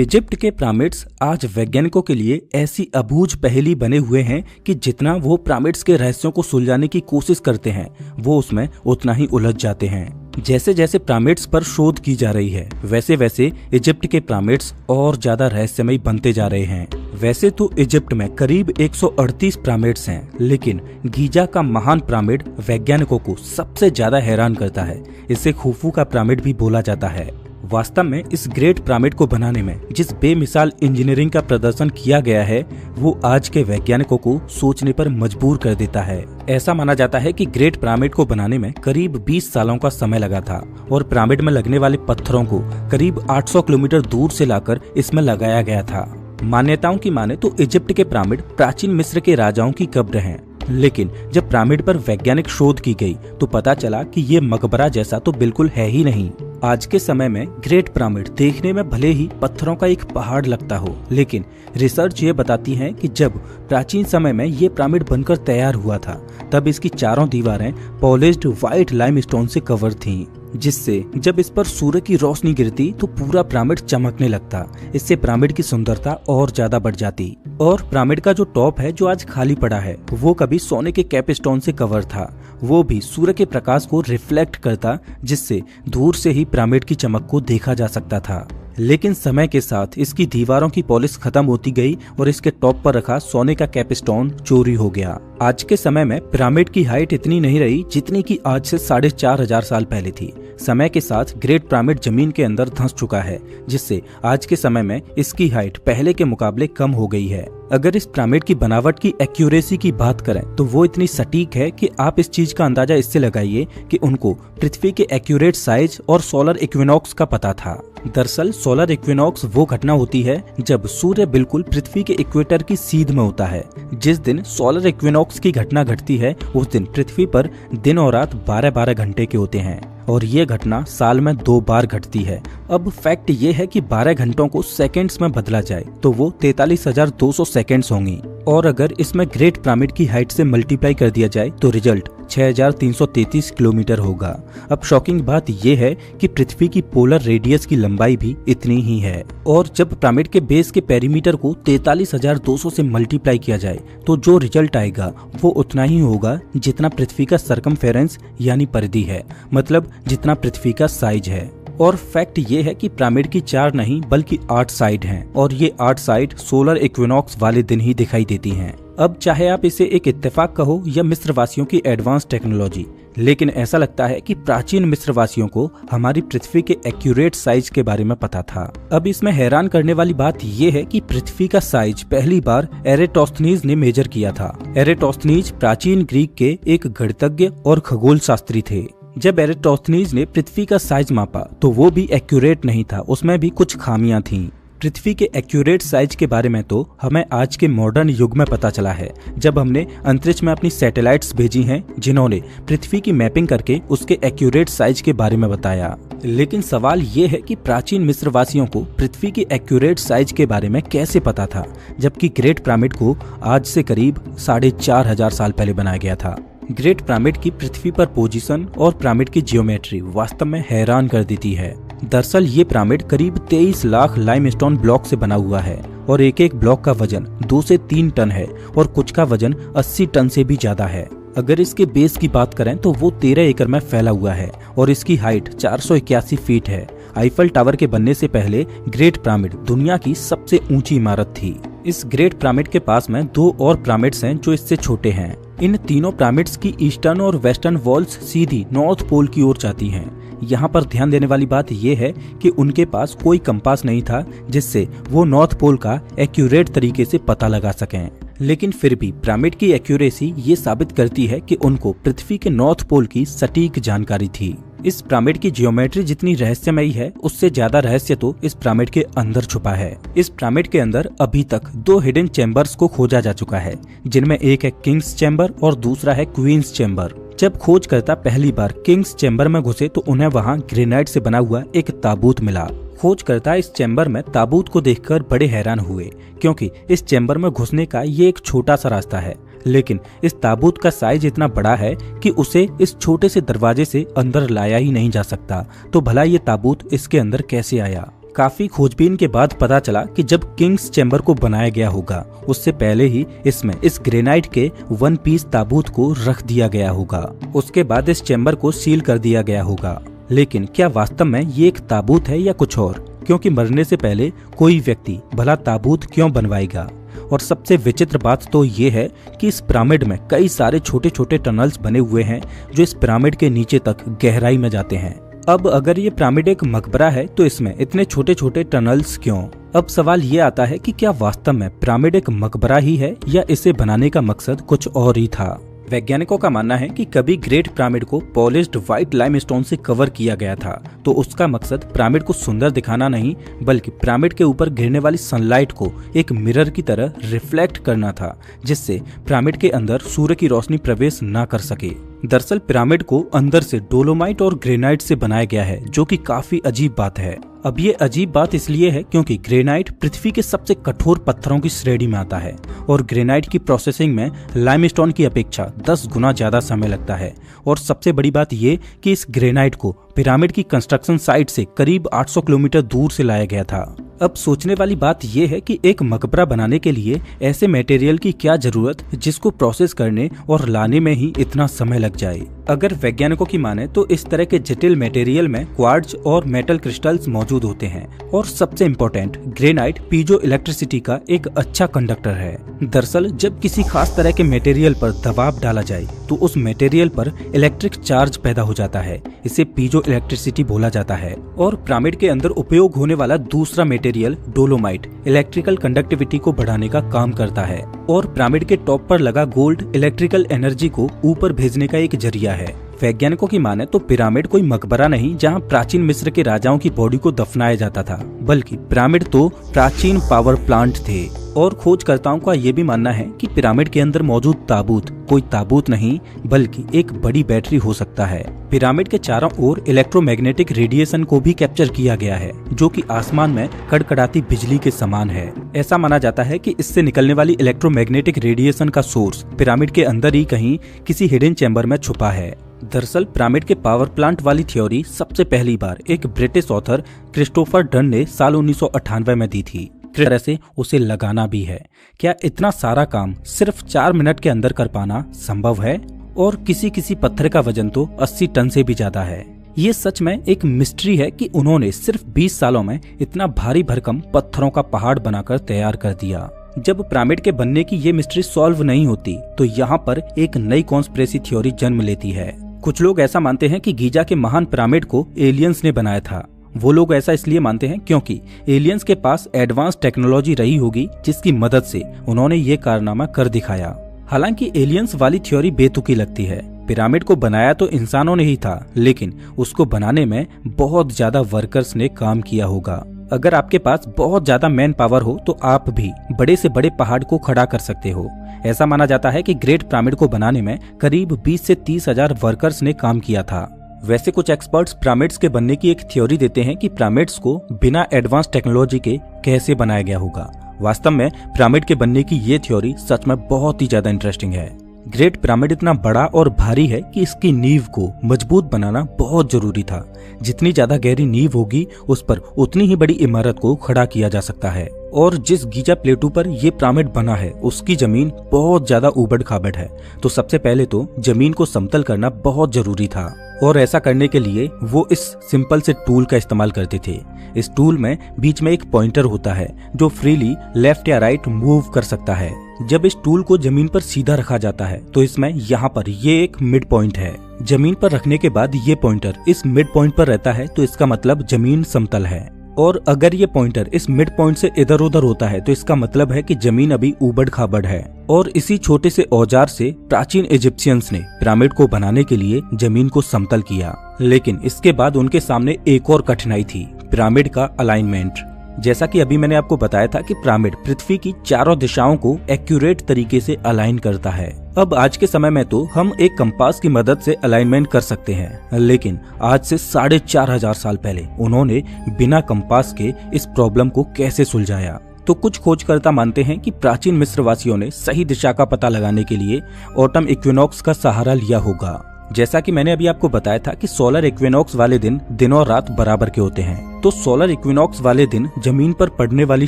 Egypt के pyramids आज वैज्ञानिकों के लिए ऐसी अबूझ पहेली बने हुए हैं कि जितना वो पिरामिड्स के रहस्यों को सुलझाने की कोशिश करते हैं वो उसमें उतना ही उलझ जाते हैं। जैसे जैसे पिरामिड्स पर शोध की जा रही है वैसे वैसे इजिप्ट के पिरामिड्स और ज्यादा रहस्यमयी बनते जा रहे हैं। वैसे तो इजिप्ट में करीब 138 पिरामिड्स हैं, लेकिन गीजा का महान पिरामिड वैज्ञानिकों को सबसे ज्यादा हैरान करता है। इसे खुफू का पिरामिड भी बोला जाता है। वास्तव में इस ग्रेट पिरामिड को बनाने में जिस बेमिसाल इंजीनियरिंग का प्रदर्शन किया गया है वो आज के वैज्ञानिकों को सोचने पर मजबूर कर देता है। ऐसा माना जाता है कि ग्रेट पिरामिड को बनाने में करीब 20 सालों का समय लगा था और पिरामिड में लगने वाले पत्थरों को करीब 800 किलोमीटर दूर से लाकर इसमें लगाया गया था। मान्यताओं की माने तो इजिप्ट के पिरामिड प्राचीन मिस्र के राजाओं की कब्र हैं, लेकिन जब पिरामिड पर वैज्ञानिक शोध की गई तो पता चला कि ये मकबरा जैसा तो बिल्कुल है ही नहीं। आज के समय में ग्रेट पिरामिड देखने में भले ही पत्थरों का एक पहाड़ लगता हो, लेकिन रिसर्च ये बताती है कि जब प्राचीन समय में ये पिरामिड बनकर तैयार हुआ था तब इसकी चारों दीवारें पॉलिश्ड व्हाइट लाइमस्टोन से कवर थीं, जिससे जब इस पर सूर्य की रोशनी गिरती तो पूरा पिरामिड चमकने लगता। इससे पिरामिड की सुंदरता और ज्यादा बढ़ जाती। और पिरामिड का जो टॉप है जो आज खाली पड़ा है वो कभी सोने के कैपस्टोन से कवर था, वो भी सूर्य के प्रकाश को रिफ्लेक्ट करता, जिससे दूर से ही पिरामिड की चमक को देखा जा सकता था। लेकिन समय के साथ इसकी दीवारों की पॉलिश खत्म होती गई और इसके टॉप पर रखा सोने का कैपस्टोन चोरी हो गया। आज के समय में पिरामिड की हाइट इतनी नहीं रही जितनी कि आज से 4500 साल पहले थी। समय के साथ ग्रेट पिरामिड जमीन के अंदर धंस चुका है, जिससे आज के समय में इसकी हाइट पहले के मुकाबले कम हो गई है। अगर इस पिरामिड की बनावट की एक्यूरेसी की बात करें तो वो इतनी सटीक है कि आप इस चीज का अंदाजा इससे लगाइए कि उनको पृथ्वी के एक्यूरेट साइज और सोलर इक्विनॉक्स का पता था। दरअसल सोलर इक्विनॉक्स वो घटना होती है जब सूर्य बिल्कुल पृथ्वी के इक्वेटर की सीध में होता है। जिस दिन सोलर इक्विनॉक्स की घटना घटती है उस दिन पृथ्वी पर दिन और रात 12-12 घंटे के होते हैं और ये घटना साल में 2 बार घटती है। अब फैक्ट ये है कि 12 घंटों को सेकंड्स में बदला जाए तो वो 43,200 सेकंड्स होंगी, और अगर इसमें ग्रेट पिरामिड की हाइट से मल्टीप्लाई कर दिया जाए तो रिजल्ट 6,333 किलोमीटर होगा। अब शॉकिंग बात यह है कि पृथ्वी की पोलर रेडियस की लंबाई भी इतनी ही है, और जब पिरामिड के बेस के पेरीमीटर को 43,200 से मल्टीप्लाई किया जाए तो जो रिजल्ट आएगा वो उतना ही होगा जितना पृथ्वी का सरकमफेरेंस यानी परिधि है, मतलब जितना पृथ्वी का साइज है। और फैक्ट ये है कि पिरामिड की 4 नहीं बल्कि 8 साइड हैं, और ये 8 साइड सोलर इक्विनॉक्स वाले दिन ही दिखाई देती हैं। अब चाहे आप इसे एक इत्तेफाक कहो या मिस्र वासियों की एडवांस टेक्नोलॉजी, लेकिन ऐसा लगता है कि प्राचीन मिस्र वासियों को हमारी पृथ्वी के एक्यूरेट साइज के बारे में पता था। अब इसमें हैरान करने वाली बात यह है कि पृथ्वी का साइज पहली बार एरेटोस्थनीज ने मेजर किया था। एरेटोस्थनीज प्राचीन ग्रीक के एक गणितज्ञ और खगोल शास्त्री थे। जब एरेटोस्थनीज ने पृथ्वी का साइज मापा तो वो भी एक्यूरेट नहीं था, उसमें भी कुछ खामियां थीं। पृथ्वी के एक्यूरेट साइज के बारे में तो हमें आज के मॉडर्न युग में पता चला है, जब हमने अंतरिक्ष में अपनी सैटेलाइट्स भेजी हैं जिन्होंने पृथ्वी की मैपिंग करके उसके एक्यूरेट साइज के बारे में बताया। लेकिन सवाल ये है कि प्राचीन मिस्र वासियों को पृथ्वी के एक्यूरेट साइज के बारे में कैसे पता था, जबकि ग्रेट पिरामिड को आज से करीब 4,500 साल पहले बनाया गया था। ग्रेट पिरामिड की पृथ्वी पर पोजीशन और पिरामिड की जियोमेट्री वास्तव में हैरान कर देती है। दरअसल ये पिरामिड करीब 23 लाख लाइमस्टोन ब्लॉक से बना हुआ है और एक एक ब्लॉक का वजन 2 से 3 टन है और कुछ का वजन 80 टन से भी ज्यादा है। अगर इसके बेस की बात करें तो वो 13 एकड़ में फैला हुआ है और इसकी हाइट 481 फीट है। आईफल टावर के बनने से पहले ग्रेट पिरामिड दुनिया की सबसे ऊंची इमारत थी। इस ग्रेट पिरामिड के पास में 2 और पिरामिड्स हैं जो इससे छोटे हैं। इन तीनों पिरामिड्स की ईस्टर्न और वेस्टर्न वॉल्स सीधी नॉर्थ पोल की ओर जाती हैं। यहाँ पर ध्यान देने वाली बात यह है कि उनके पास कोई कंपास नहीं था जिससे वो नॉर्थ पोल का एक्यूरेट तरीके से पता लगा सकें। लेकिन फिर भी पिरामिड की एक्यूरेसी ये साबित करती है कि उनको पृथ्वी के नॉर्थ पोल की सटीक जानकारी थी। इस पिरामिड की जियोमेट्री जितनी रहस्यमयी है उससे ज्यादा रहस्य तो इस पिरामिड के अंदर छुपा है। इस पिरामिड के अंदर अभी तक 2 हिडन चैम्बर्स को खोजा जा चुका है, जिनमें एक है किंग्स चैम्बर और दूसरा है क्वींस चैम्बर। जब खोजकर्ता पहली बार किंग्स चैम्बर में घुसे तो उन्हें वहां ग्रेनाइट से बना हुआ एक ताबूत मिला। खोजकर्ता इस चैम्बर में ताबूत को देखकर बड़े हैरान हुए, क्योंकि इस चैम्बर में घुसने का ये एक छोटा सा रास्ता है, लेकिन इस ताबूत का साइज इतना बड़ा है कि उसे इस छोटे से दरवाजे से अंदर लाया ही नहीं जा सकता। तो भला ये ताबूत इसके अंदर कैसे आया? काफी खोजबीन के बाद पता चला कि जब किंग्स चैम्बर को बनाया गया होगा उससे पहले ही इसमें इस ग्रेनाइट के 1 पीस ताबूत को रख दिया गया होगा। उसके बाद इस चैम्बर को सील कर दिया गया होगा। लेकिन क्या वास्तव में ये एक ताबूत है या कुछ और? क्योंकि मरने से पहले कोई व्यक्ति भला ताबूत क्यों बनवाएगा? और सबसे विचित्र बात तो ये है कि इस पिरामिड में कई सारे छोटे छोटे टनल्स बने हुए हैं जो इस पिरामिड के नीचे तक गहराई में जाते हैं। अब अगर ये पिरामिड एक मकबरा है तो इसमें इतने छोटे छोटे टनल्स क्यों? अब सवाल ये आता है कि क्या वास्तव में पिरामिड एक मकबरा ही है या इसे बनाने का मकसद कुछ और ही था? वैज्ञानिकों का मानना है कि कभी ग्रेट पिरामिड को पॉलिश्ड व्हाइट लाइमस्टोन से कवर किया गया था तो उसका मकसद पिरामिड को सुंदर दिखाना नहीं बल्कि पिरामिड के ऊपर गिरने वाली सनलाइट को एक मिरर की तरह रिफ्लेक्ट करना था, जिससे पिरामिड के अंदर सूर्य की रोशनी प्रवेश न कर सके। दरअसल पिरामिड को अंदर से डोलोमाइट और ग्रेनाइट से बनाया गया है, जो कि काफी अजीब बात है। अब ये अजीब बात इसलिए है क्योंकि ग्रेनाइट पृथ्वी के सबसे कठोर पत्थरों की श्रेणी में आता है और ग्रेनाइट की प्रोसेसिंग में लाइमस्टोन की अपेक्षा 10 गुना ज्यादा समय लगता है। और सबसे बड़ी बात ये कि इस ग्रेनाइट को पिरामिड की कंस्ट्रक्शन साइट से करीब 800 किलोमीटर दूर से लाया गया था। अब सोचने वाली बात यह है कि एक मकबरा बनाने के लिए ऐसे मटेरियल की क्या जरूरत जिसको प्रोसेस करने और लाने में ही इतना समय लग जाए। अगर वैज्ञानिकों की माने तो इस तरह के जटिल मटेरियल में क्वार्ट्ज और मेटल क्रिस्टल्स मौजूद होते हैं और सबसे इम्पोर्टेंट ग्रेनाइट पीजो इलेक्ट्रिसिटी का एक अच्छा कंडक्टर है। दरअसल जब किसी खास तरह के मटेरियल पर दबाव डाला जाए तो उस मटेरियल पर इलेक्ट्रिक चार्ज पैदा हो जाता है, इसे पीजो इलेक्ट्रिसिटी बोला जाता है। और पिरामिड के अंदर उपयोग होने वाला दूसरा मटेरियल डोलोमाइट इलेक्ट्रिकल कंडक्टिविटी को बढ़ाने का काम करता है और पिरामिड के टॉप पर लगा गोल्ड इलेक्ट्रिकल एनर्जी को ऊपर भेजने का एक जरिया है। वैज्ञानिकों की माने तो पिरामिड कोई मकबरा नहीं जहां प्राचीन मिस्र के राजाओं की बॉडी को दफनाया जाता था, बल्कि पिरामिड तो प्राचीन पावर प्लांट थे। और खोजकर्ताओं का ये भी मानना है कि पिरामिड के अंदर मौजूद ताबूत कोई ताबूत नहीं बल्कि एक बड़ी बैटरी हो सकता है। पिरामिड के चारों ओर इलेक्ट्रोमैग्नेटिक रेडिएशन को भी कैप्चर किया गया है, जो कि आसमान में कड़कड़ाती बिजली के समान है। ऐसा माना जाता है कि इससे निकलने वाली इलेक्ट्रोमैग्नेटिक रेडिएशन का सोर्स पिरामिड के अंदर ही कहीं किसी हिडन चैम्बर में छुपा है। दरअसल पिरामिड के पावर प्लांट वाली थ्योरी सबसे पहली बार एक ब्रिटिश ऑथर क्रिस्टोफर डन ने साल 1998 में दी थी। तरह से उसे लगाना भी है। क्या इतना सारा काम सिर्फ 4 मिनट के अंदर कर पाना संभव है? और किसी किसी पत्थर का वजन तो 80 टन से भी ज्यादा है। ये सच में एक मिस्ट्री है कि उन्होंने सिर्फ 20 सालों में इतना भारी भरकम पत्थरों का पहाड़ बनाकर तैयार कर दिया। जब पिरामिड के बनने की ये मिस्ट्री सॉल्व नहीं होती तो यहाँ पर एक नई कॉन्स्पिरेसी थ्योरी जन्म लेती है। कुछ लोग ऐसा मानते हैं कि गीजा के महान पिरामिड को एलियंस ने बनाया था। वो लोग ऐसा इसलिए मानते हैं क्योंकि एलियंस के पास एडवांस टेक्नोलॉजी रही होगी जिसकी मदद से उन्होंने ये कारनामा कर दिखाया। हालांकि एलियंस वाली थ्योरी बेतुकी लगती है। पिरामिड को बनाया तो इंसानों ने ही था, लेकिन उसको बनाने में बहुत ज्यादा वर्कर्स ने काम किया होगा। अगर आपके पास बहुत ज्यादा मैन पावर हो तो आप भी बड़े से बड़े पहाड़ को खड़ा कर सकते हो। ऐसा माना जाता है कि ग्रेट पिरामिड को बनाने में करीब 20 से 30 हजार वर्कर्स ने काम किया था। वैसे कुछ एक्सपर्ट्स पिरामिड्स के बनने की एक थ्योरी देते हैं कि पिरामिड्स को बिना एडवांस टेक्नोलॉजी के कैसे बनाया गया होगा। वास्तव में पिरामिड के बनने की ये थ्योरी सच में बहुत ही ज्यादा इंटरेस्टिंग है। ग्रेट पिरामिड इतना बड़ा और भारी है कि इसकी नींव को मजबूत बनाना बहुत जरूरी था। जितनी ज्यादा गहरी नींव होगी उस पर उतनी ही बड़ी इमारत को खड़ा किया जा सकता है। और जिस गीजा प्लेटू पर यह पिरामिड बना है उसकी जमीन बहुत ज्यादा उबड़ खाबड़ है, तो सबसे पहले तो जमीन को समतल करना बहुत जरूरी था। और ऐसा करने के लिए वो इस सिंपल से टूल का इस्तेमाल करते थे। इस टूल में बीच में एक पॉइंटर होता है जो फ्रीली लेफ्ट या राइट मूव कर सकता है। जब इस टूल को जमीन पर सीधा रखा जाता है तो इसमें यहाँ पर ये एक मिड पॉइंट है। जमीन पर रखने के बाद ये पॉइंटर इस मिड पॉइंट पर रहता है तो इसका मतलब जमीन समतल है। और अगर ये पॉइंटर इस मिड पॉइंट से इधर उधर होता है तो इसका मतलब है कि जमीन अभी उबड़ खाबड़ है। और इसी छोटे से औजार से प्राचीन इजिप्शियंस ने पिरामिड को बनाने के लिए जमीन को समतल किया। लेकिन इसके बाद उनके सामने एक और कठिनाई थी, पिरामिड का अलाइनमेंट। जैसा कि अभी मैंने आपको बताया था कि पिरामिड पृथ्वी की चारों दिशाओं को एक्यूरेट तरीके से अलाइन करता है। अब आज के समय में तो हम एक कंपास की मदद से अलाइनमेंट कर सकते हैं, लेकिन आज से 4500 साल पहले उन्होंने बिना कंपास के इस प्रॉब्लम को कैसे सुलझाया। तो कुछ खोजकर्ता मानते हैं कि प्राचीन मिस्र वासियों ने सही दिशा का पता लगाने के लिए ऑटम इक्विनॉक्स का सहारा लिया होगा। जैसा कि मैंने अभी आपको बताया था कि सोलर इक्विनॉक्स वाले दिन और रात बराबर के होते हैं। तो सोलर इक्विनॉक्स वाले दिन जमीन पर पड़ने वाली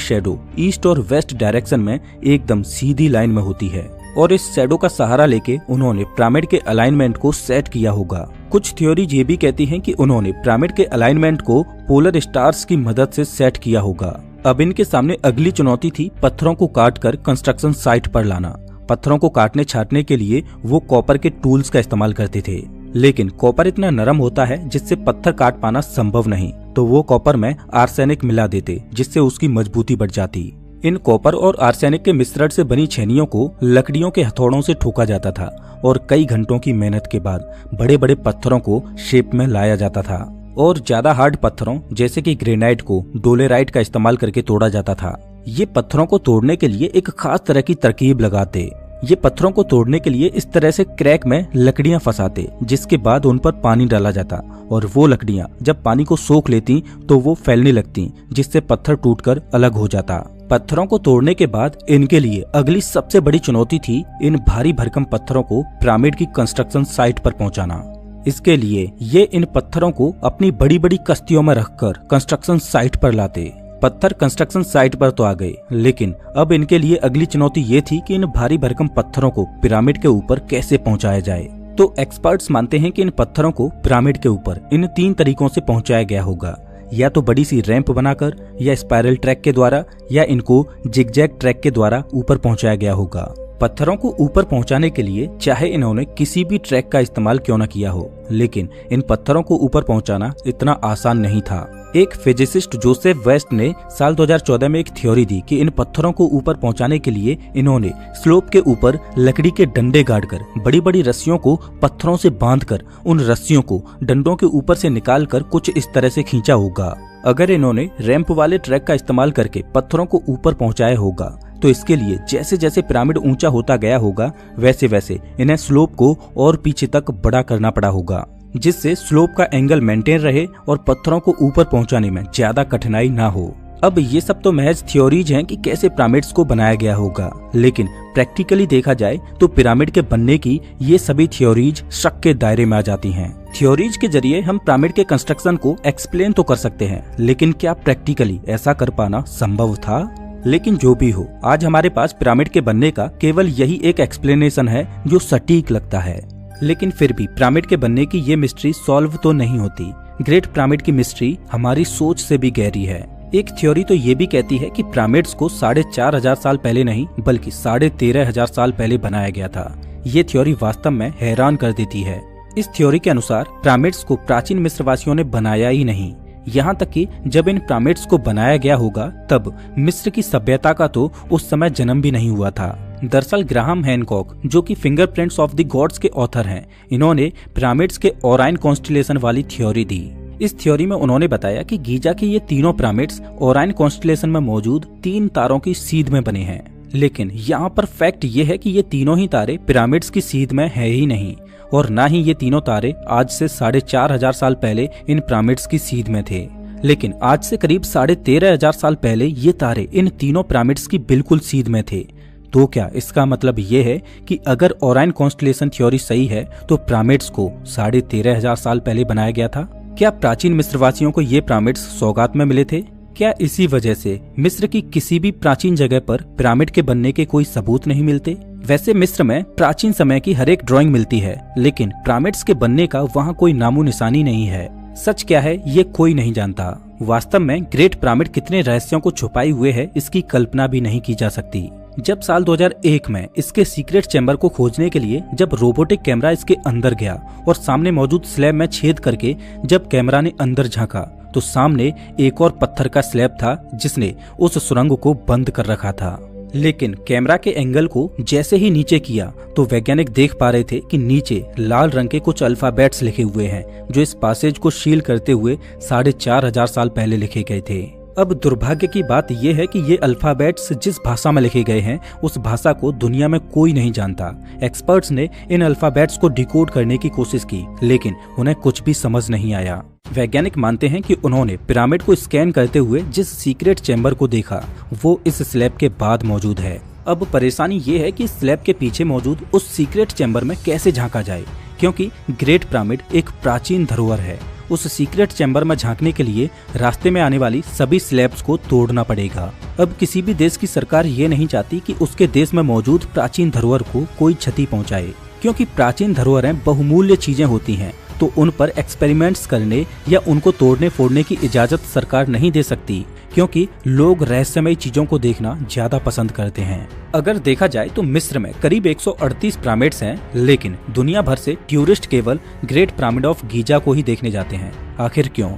शेडो ईस्ट और वेस्ट डायरेक्शन में एकदम सीधी लाइन में होती है और इस शेडो का सहारा लेके उन्होंने पिरामिड के अलाइनमेंट को सेट किया होगा। कुछ थ्योरीज ये भी कहती हैं कि उन्होंने पिरामिड के अलाइनमेंट को पोलर स्टार्स की मदद से सेट किया होगा। अब इनके सामने अगली चुनौती थी पत्थरों को काटकर कंस्ट्रक्शन साइट पर लाना। पत्थरों को काटने छाटने के लिए वो कॉपर के टूल्स का इस्तेमाल करते थे, लेकिन कॉपर इतना नरम होता है जिससे पत्थर काट पाना संभव नहीं, तो वो कॉपर में आर्सेनिक मिला देते जिससे उसकी मजबूती बढ़ जाती। इन कॉपर और आर्सेनिक के मिश्रण से बनी छेनियों को लकड़ियों के हथौड़ों से ठोका जाता था और कई घंटों की मेहनत के बाद बड़े बड़े पत्थरों को शेप में लाया जाता था और ज्यादा हार्ड पत्थरों जैसे कि ग्रेनाइट को डोलेराइट का इस्तेमाल करके तोड़ा जाता था। ये पत्थरों को तोड़ने के लिए एक खास तरह की तरकीब लगाते। ये पत्थरों को तोड़ने के लिए इस तरह से क्रैक में लकड़ियां फंसाते, जिसके बाद उन पर पानी डाला जाता और वो लकड़ियां जब पानी को सोख लेती तो वो फैलने लगती, जिससे पत्थर टूटकर अलग हो जाता। पत्थरों को तोड़ने के बाद इनके लिए अगली सबसे बड़ी चुनौती थी इन भारी भरकम पत्थरों को पिरामिड की कंस्ट्रक्शन साइट पर पहुंचाना। इसके लिए ये इन पत्थरों को अपनी बड़ी बड़ी कश्तियों में रखकर कंस्ट्रक्शन साइट पर लाते। पत्थर कंस्ट्रक्शन साइट पर तो आ गए, लेकिन अब इनके लिए अगली चुनौती ये थी कि इन भारी भरकम पत्थरों को पिरामिड के ऊपर कैसे पहुंचाया जाए। तो एक्सपर्ट्स मानते हैं कि इन पत्थरों को पिरामिड के ऊपर इन 3 तरीकों से पहुंचाया गया होगा, या तो बड़ी सी रैंप बनाकर, या स्पाइरल ट्रैक के द्वारा, या इनको जिगजैग ट्रैक के द्वारा ऊपर पहुंचाया गया होगा। पत्थरों को ऊपर पहुंचाने के लिए चाहे इन्होंने किसी भी ट्रैक का इस्तेमाल क्यों न किया हो, लेकिन इन पत्थरों को ऊपर पहुंचाना इतना आसान नहीं था। एक फिजिसिस्ट जोसेफ वेस्ट ने साल 2014 में एक थ्योरी दी कि इन पत्थरों को ऊपर पहुंचाने के लिए इन्होंने स्लोप के ऊपर लकड़ी के डंडे गाड़कर बड़ी बड़ी रस्सियों को पत्थरों से बांधकर उन रस्सियों को डंडों के ऊपर से निकालकर कुछ इस तरह से खींचा होगा। अगर इन्होंने रैंप वाले ट्रैक का इस्तेमाल करके पत्थरों को ऊपर पहुंचाया होगा तो इसके लिए जैसे जैसे पिरामिड ऊंचा होता गया होगा वैसे वैसे इन्हें स्लोप को और पीछे तक बड़ा करना पड़ा होगा, जिससे स्लोप का एंगल मेंटेन रहे और पत्थरों को ऊपर पहुंचाने में ज्यादा कठिनाई ना हो। अब ये सब तो महज थ्योरीज हैं कि कैसे पिरामिड्स को बनाया गया होगा, लेकिन प्रैक्टिकली देखा जाए तो पिरामिड के बनने की ये सभी थ्योरीज शक के दायरे में आ जाती हैं। थ्योरीज के जरिए हम पिरामिड के कंस्ट्रक्शन को एक्सप्लेन तो कर सकते हैं, लेकिन क्या प्रैक्टिकली ऐसा कर पाना संभव था? लेकिन जो भी हो, आज हमारे पास पिरामिड के बनने का केवल यही एक एक्सप्लेनेशन है जो सटीक लगता है। लेकिन फिर भी पिरामिड के बनने की ये मिस्ट्री सॉल्व तो नहीं होती। ग्रेट पिरामिड की मिस्ट्री हमारी सोच से भी गहरी है। एक थ्योरी तो ये भी कहती है कि पिरामिड्स को 4,500 साल पहले नहीं बल्कि 13,500 साल पहले बनाया गया था। ये थ्योरी वास्तव में हैरान कर देती है। इस थ्योरी के अनुसार पिरामिड्स को प्राचीन मिस्र वासियों ने बनाया ही नहीं, यहाँ तक कि जब इन पिरामिड्स को बनाया गया होगा तब मिस्र की सभ्यता का तो उस समय जन्म भी नहीं हुआ था। दरअसल ग्राहम हैनकॉक, जो कि फिंगरप्रिंट्स ऑफ द गॉड्स के ऑथर हैं, इन्होंने पिरामिड्स के ओराइन कॉन्स्टिलेशन वाली थ्योरी दी। इस थ्योरी में उन्होंने बताया कि गीजा के ये तीनों पिरामिड्स ओराइन कॉन्स्टिलेशन में मौजूद 3 तारों की सीध में बने हैं। लेकिन यहाँ पर फैक्ट ये है कि ये तीनों ही तारे पिरामिड्स की सीध में है ही नहीं, और ना ही ये तीनों तारे आज से 4,500 साल पहले इन पिरामिड्स की सीध में थे। लेकिन आज से करीब 13,500 साल पहले ये तारे इन तीनों पिरामिड्स की बिल्कुल सीध में थे। तो क्या इसका मतलब ये है कि अगर ओराइन कॉन्स्टिलेशन थ्योरी सही है तो पिरामिड्स को 13,500 साल पहले बनाया गया था? क्या प्राचीन मिस्रवासियों को ये पिरामिड्स सौगात में मिले थे? क्या इसी वजह से मिस्र की किसी भी प्राचीन जगह पर पिरामिड के बनने के कोई सबूत नहीं मिलते? वैसे मिस्र में प्राचीन समय की हर एक ड्राइंग मिलती है, लेकिन पिरामिड्स के बनने का वहाँ कोई नामो निशानी नहीं है। सच क्या है ये कोई नहीं जानता। वास्तव में ग्रेट पिरामिड कितने रहस्यों को छुपाए हुए है इसकी कल्पना भी नहीं की जा सकती। जब साल 2001 में इसके सीक्रेट चैम्बर को खोजने के लिए जब रोबोटिक कैमरा इसके अंदर गया और सामने मौजूद स्लैब में छेद करके जब कैमरा ने अंदर झांका तो सामने एक और पत्थर का स्लैब था जिसने उस सुरंग को बंद कर रखा था। लेकिन कैमरा के एंगल को जैसे ही नीचे किया तो वैज्ञानिक देख पा रहे थे कि नीचे लाल रंग के कुछ अल्फाबेट्स लिखे हुए हैं जो इस पासेज को सील करते हुए 4,500 साल पहले लिखे गए थे। अब दुर्भाग्य की बात यह है कि ये अल्फाबेट्स जिस भाषा में लिखे गए हैं उस भाषा को दुनिया में कोई नहीं जानता। एक्सपर्ट्स ने इन अल्फाबेट्स को डिकोड करने की कोशिश की, लेकिन उन्हें कुछ भी समझ नहीं आया। वैज्ञानिक मानते हैं कि उन्होंने पिरामिड को स्कैन करते हुए जिस सीक्रेट चैम्बर को देखा वो इस स्लैब के बाद मौजूद है। अब परेशानी ये है कि स्लैब के पीछे मौजूद उस सीक्रेट चैम्बर में कैसे झांका जाए, क्योंकि ग्रेट पिरामिड एक प्राचीन धरोहर है। उस सीक्रेट चैम्बर में झांकने के लिए रास्ते में आने वाली सभी स्लैब्स को तोड़ना पड़ेगा। अब किसी भी देश की सरकार ये नहीं चाहती कि उसके देश में मौजूद प्राचीन धरोहर को कोई क्षति पहुंचाए, क्योंकि प्राचीन धरोहरें बहुमूल्य चीजें होती हैं, तो उन पर एक्सपेरिमेंट्स करने या उनको तोड़ने फोड़ने की इजाजत सरकार नहीं दे सकती, क्योंकि लोग रहस्यमय चीजों को देखना ज्यादा पसंद करते हैं। अगर देखा जाए तो मिस्र में करीब 138 पिरामिड्स हैं, लेकिन दुनिया भर से टूरिस्ट केवल ग्रेट पिरामिड ऑफ गीजा को ही देखने जाते हैं। आखिर क्यों?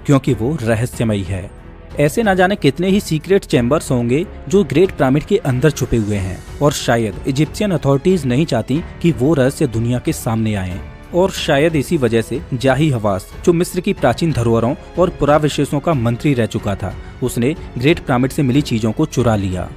क्योंकि वो रहस्यमयी है। ऐसे न जाने कितने ही सीक्रेट चैम्बर्स होंगे जो ग्रेट पिरामिड के अंदर छुपे हुए हैं, और शायद इजिप्शियन अथॉरिटीज नहीं चाहती कि वो रहस्य दुनिया के सामने आए। और शायद इसी वजह से जाही हवास, जो मिस्र की प्राचीन धरोहरों और पुराविशेषों का मंत्री रह चुका था, उसने ग्रेट पिरामिड से मिली चीजों को चुरा लिया।